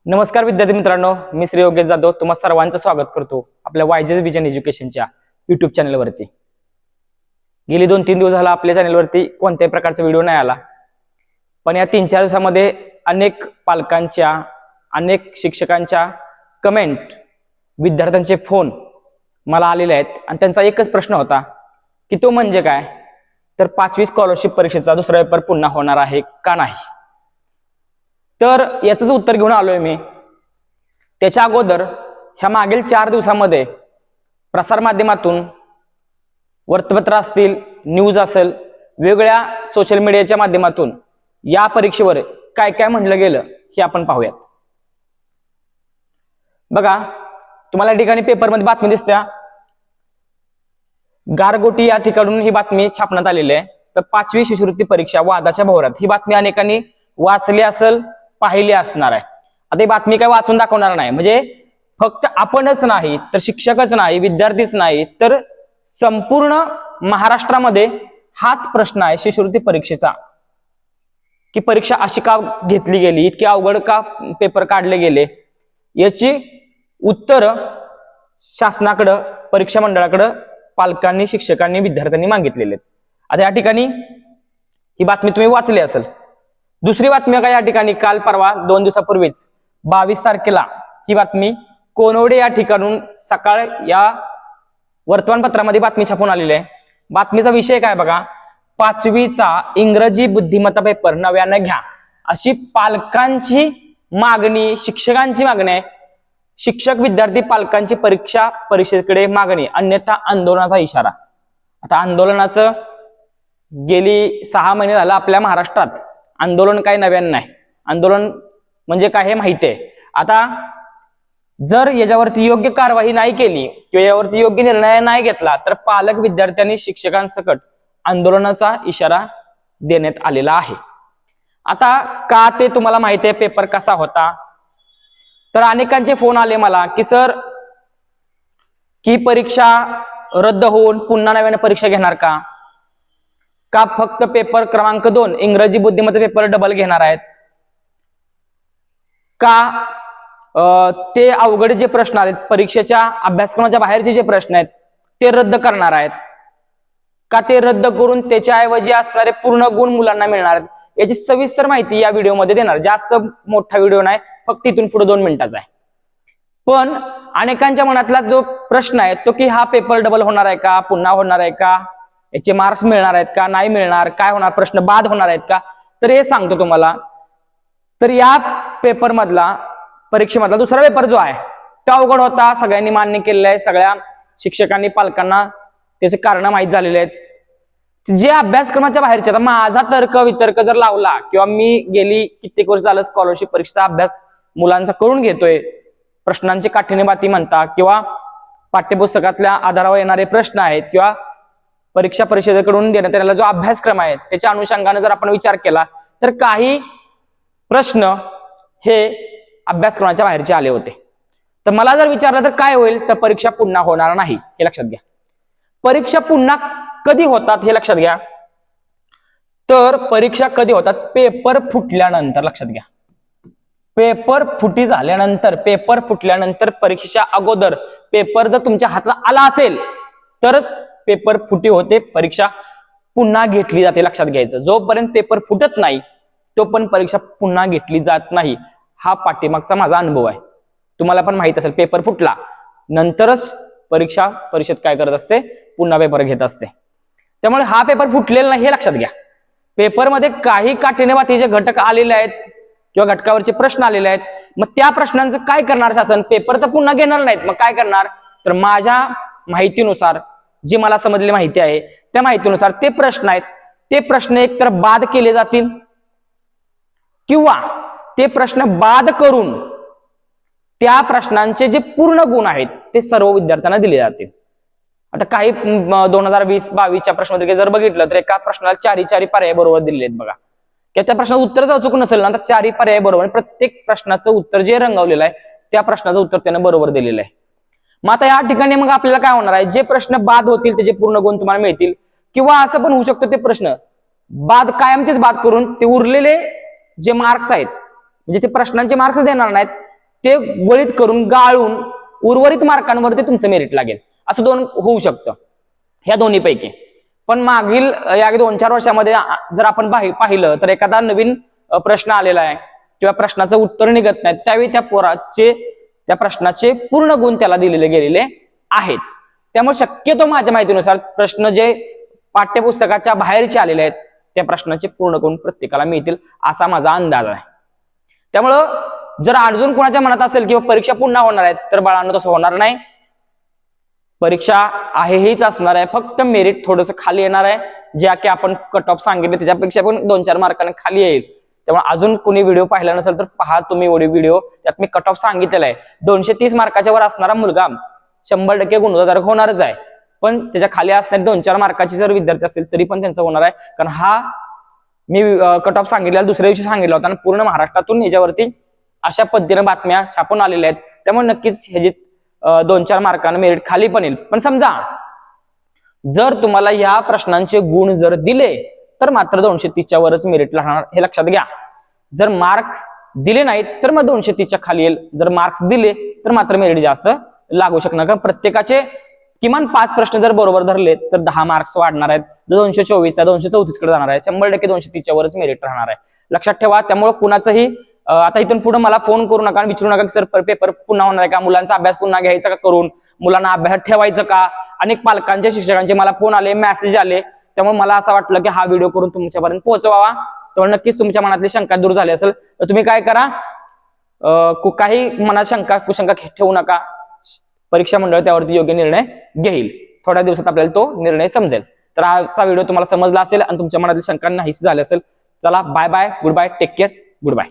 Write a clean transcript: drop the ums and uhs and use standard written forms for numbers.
नमस्कार विद्यार्थी मित्रांनो, मी श्री योगेश जाधव तुम्हा सर्वांचं स्वागत करतो आपल्या वायजेस विजन एज्युकेशनच्या युट्यूब चॅनलवरती। गेली 2-3 दिवस झाला आपल्या चॅनलवरती कोणत्याही प्रकारचा व्हिडिओ नाही आला, पण या 3-4 दिवसामध्ये अनेक पालकांच्या, अनेक शिक्षकांच्या कमेंट, विद्यार्थ्यांचे फोन मला आलेले आहेत आणि त्यांचा एकच प्रश्न होता की तो म्हणजे काय, तर 5वी स्कॉलरशिप परीक्षेचा दुसरा पेपर पुन्हा होणार आहे का नाही। तर याचंच उत्तर घेऊन आलोय मी। त्याच्या अगोदर ह्या मागील 4 दिवसामध्ये प्रसार माध्यमातून, वृत्तपत्र असतील, न्यूज असेल, वेगवेगळ्या सोशल मीडियाच्या माध्यमातून या परीक्षेवर काय काय म्हटलं गेलं हे आपण पाहूयात। बघा, तुम्हाला या ठिकाणी पेपरमध्ये बातमी दिसत्या, गारगोटी या ठिकाणून ही बातमी छापण्यात आलेली आहे। तर 5वी शिष्यवृत्ती परीक्षा वादाच्या भोवऱ्यात, ही बातमी अनेकांनी वाचली असेल, पाहिली असणार आहे। आता ही बातमी काय वाचून दाखवणार नाही, म्हणजे फक्त आपणच नाही तर शिक्षकच नाही, विद्यार्थीच नाही तर संपूर्ण महाराष्ट्रामध्ये हाच प्रश्न आहे शिष्यवृत्ती परीक्षेचा, की परीक्षा अशी का घेतली गेली, इतके अवघड का पेपर काढले गेले। याची उत्तर शासनाकडे, परीक्षा मंडळाकडे पालकांनी, शिक्षकांनी, विद्यार्थ्यांनी मागितलेले आहेत। आता या ठिकाणी ही बातमी तुम्ही वाचली असेल। दुसरी बातमी का या ठिकाणी काल परवा 2 दिवसापूर्वीच 22 तारखेला ही बातमी कोनवडे या ठिकाणून सकाळ या वर्तमानपत्रामध्ये बातमी छापून आलेली आहे। बातमीचा विषय काय बघा, 5वीचा इंग्रजी बुद्धिमत्ता पेपर नव्यानं घ्या अशी पालकांची मागणी, शिक्षकांची मागणी आहे। शिक्षक, विद्यार्थी, पालकांची परीक्षा परिषदेकडे मागणी, अन्यथा आंदोलनाचा इशारा। आता आंदोलनाचं गेली 6 महिने झालं आपल्या महाराष्ट्रात आंदोलन काय नव्यानं नाही, आंदोलन म्हणजे काय हे माहिती आहे। आता जर याच्यावरती योग्य कारवाई नाही केली किंवा यावरती योग्य निर्णय नाही घेतला तर पालक, विद्यार्थ्यांनी शिक्षकांसकट आंदोलनाचा इशारा देण्यात आलेला आहे। आता का ते तुम्हाला माहिती आहे पेपर कसा होता, तर अनेकांचे फोन आले मला की सर, की परीक्षा रद्द होऊन पुन्हा नव्याने परीक्षा घेणार का फक्त पेपर क्रमांक 2 इंग्रजी बुद्धिमत्ता पेपर डबल घेणार आहेत का, ते अवघड जे प्रश्न आहेत, परीक्षेच्या अभ्यासक्रमाच्या बाहेरचे जे प्रश्न आहेत ते रद्द करणार आहेत का, ते रद्द करून त्याच्याऐवजी असणारे पूर्ण गुण मुलांना मिळणार आहेत। याची सविस्तर माहिती या व्हिडिओमध्ये देणार। जास्त मोठा व्हिडिओ नाही, फक्त इथून पुढे 2 मिनिटाचा आहे। पण अनेकांच्या मनातला जो प्रश्न आहे तो की हा पेपर डबल होणार आहे का, पुन्हा होणार आहे का, याचे मार्क्स मिळणार आहेत का, नाही मिळणार, काय होणार, प्रश्न बाद होणार आहेत का, तर हे सांगतो तुम्हाला। तर या पेपर मधला, परीक्षेमधला दुसरा पेपर जो आहे तो अवघड होता, सगळ्यांनी मान्य केलेलं आहे, सगळ्या शिक्षकांनी, पालकांना त्याचे कारण माहीत झालेले आहेत। जे अभ्यासक्रमाच्या बाहेरचे, माझा तर्क वितर्क जर लावला किंवा मी गेली कित्येक वर्ष झालं स्कॉलरशिप परीक्षेचा अभ्यास मुलांचा करून घेतोय, प्रश्नांची काठिण्यमाती म्हणता किंवा पाठ्यपुस्तकातल्या आधारावर येणारे प्रश्न आहेत किंवा परीक्षा परिषदेकडून देण्यात आलेला जो अभ्यासक्रम आहे त्याच्या अनुषंगाने जर आपण विचार केला तर काही प्रश्न हे अभ्यासक्रमाच्या बाहेरचे आले होते। तर मला जर विचारलं तर काय होईल, तर परीक्षा पुन्हा होणार नाही हे लक्षात घ्या। परीक्षा पुन्हा कधी होतात हे लक्षात घ्या, तर परीक्षा कधी होतात, पेपर फुटल्यानंतर। लक्षात घ्या, पेपर फुटी झाल्यानंतर, पेपर फुटल्यानंतर, परीक्षेच्या अगोदर पेपर जर तुमच्या हातात आला असेल तरच पेपर फुटी होते, परीक्षा पुन्हा घेतली जाते। लक्षात घ्यायचं, जोपर्यंत पेपर फुटत नाही तोपर्यंत परीक्षा पुन्हा घेतली जात नाही। हा पाठीमागचा माझा अनुभव आहे, तुम्हाला पण माहित असेल पेपर फुटला नंतरच परीक्षा परिषद काय करत असते, पुन्हा पेपर घेत असते। त्यामुळे हा पेपर फुटलेला नाही हे लक्षात घ्या। पेपरमध्ये काही काठिण्यमातीचे घटक आलेले आहेत किंवा घटकावरचे प्रश्न आलेले आहेत, मग त्या प्रश्नांचं काय करणार शासन, पेपर तर पुन्हा घेणार नाहीत, मग काय करणार, तर माझ्या माहितीनुसार, जी मला समजलेली माहिती आहे त्या माहितीनुसार ते प्रश्न आहेत, ते प्रश्न एकतर बाद केले जातील किंवा ते प्रश्न बाद करून त्या प्रश्नांचे जे पूर्ण गुण आहेत ते सर्व विद्यार्थ्यांना दिले जातील। आता काही 2020-22च्या प्रश्नपत्रिकेत जर बघितलं तर एका प्रश्नाला 4 पर्याय बरोबर दिलेले आहेत बघा, की त्या प्रश्नाचं उत्तर जर अचूक नसेल ना तर 4 पर्याय बरोबर, प्रत्येक प्रश्नाचं उत्तर जे रंगवलेलं आहे त्या प्रश्नाचं उत्तर त्यानं बरोबर दिलेलं आहे। मग आता या ठिकाणी मग आपल्याला काय होणार आहे, जे प्रश्न बाद होतील त्याचे पूर्ण गुण तुम्हाला मिळतील, किंवा असं पण होऊ शकतं ते प्रश्न बाद कायमचेच बाद करून ते उरलेले जे मार्क्स आहेत, म्हणजे ते प्रश्नांचे मार्क्स देणार नाहीत, ते गळीत करून गाळून उर्वरित मार्कांवरती तुमचं मेरिट लागेल, असं दोन होऊ शकतं ह्या दोन्हीपैकी. पण मागील या 2-4 वर्षामध्ये जर आपण पाहिलं तर एखादा नवीन प्रश्न आलेला आहे किंवा प्रश्नाचं उत्तर निघत नाही, त्यावेळी त्या प्रश्नाचे पूर्ण गुण त्याला दिलेले गेलेले आहेत. त्यामुळे शक्यतो माझ्या माहितीनुसार प्रश्न जे पाठ्यपुस्तकाच्या बाहेरचे आलेले आहेत त्या प्रश्नाचे पूर्ण गुण प्रत्येकाला मिळतील असा माझा अंदाज आहे. त्यामुळं जर अजून कोणाच्या मनात असेल किंवा परीक्षा पुन्हा होणार आहेत तर बाळांनो तसं होणार नाही. परीक्षा आहे हीच असणार आहे, फक्त मेरिट थोडंसं खाली येणार आहे. ज्या की आपण कट ऑफ सांगितले त्याच्यापेक्षा पण 2-4 मार्कांनी खाली येईल. त्यामुळे अजून कोणी व्हिडिओ पाहिला नसेल तर पहा तुम्ही व्हिडिओ, त्यात मी कट ऑफ सांगितलेला आहे. 230 मार्काच्या वर असणारा मुलगा 100% गुणवत्ताधारक होणारच आहे. पण त्याच्या खाली असणारे 2-4 मार्काचे जर विद्यार्थी असेल तरी पण त्यांचं होणार आहे. कारण हा मी कट ऑफ सांगितलेला दुसऱ्या दिवशी सांगितला होता आणि पूर्ण महाराष्ट्रातून याच्यावरती अशा पद्धतीने बातम्या छापून आलेल्या आहेत. त्यामुळे नक्कीच ह्याची 2-4 मार्कांना मेरिट खाली पण येईल. पण समजा जर तुम्हाला या प्रश्नांचे गुण जर दिले तर मात्र 230च्या वरच मेरिट राहणार, हे लक्षात घ्या. जर मार्क्स दिले नाहीत तर मग 230च्या खाली येईल. जर मार्क्स दिले तर मात्र मेरिट जास्त लागू शकणार. कारण प्रत्येकाचे किमान 5 प्रश्न जर बरोबर धरले तर 10 मार्क्स वाढणार आहेत. 224चा 234 कडे जाणार आहे. 100% 230च्या वरच मेरिट राहणार आहे, लक्षात ठेवा. त्यामुळे कुणाचंही आता इथून पुढे मला फोन करू नका, विचारू नका की सर पेपर पुन्हा होणार आहे का, मुलांचा अभ्यास पुन्हा घ्यायचा का करून, मुलांना अभ्यासात ठेवायचं का. अनेक पालकांचे शिक्षकांचे मला फोन आले, मेसेज आले. त्यामुळे मला असं वाटलं की हा व्हिडिओ करून तुमच्यापर्यंत पोहोचवावा. त्यामुळे नक्कीच तुमच्या मनातली शंका दूर झाली असेल तर तुम्ही काय करा, काही मनात शंका कुशंका ठेवू नका. परीक्षा मंडळ त्यावरती योग्य निर्णय घेईल. थोड्या दिवसात आपल्याला तो निर्णय समजेल. तर आजचा व्हिडिओ तुम्हाला समजला असेल आणि तुमच्या मनातली शंका नाहीशी झाली असेल. चला bye bye, goodbye, take care, good bye.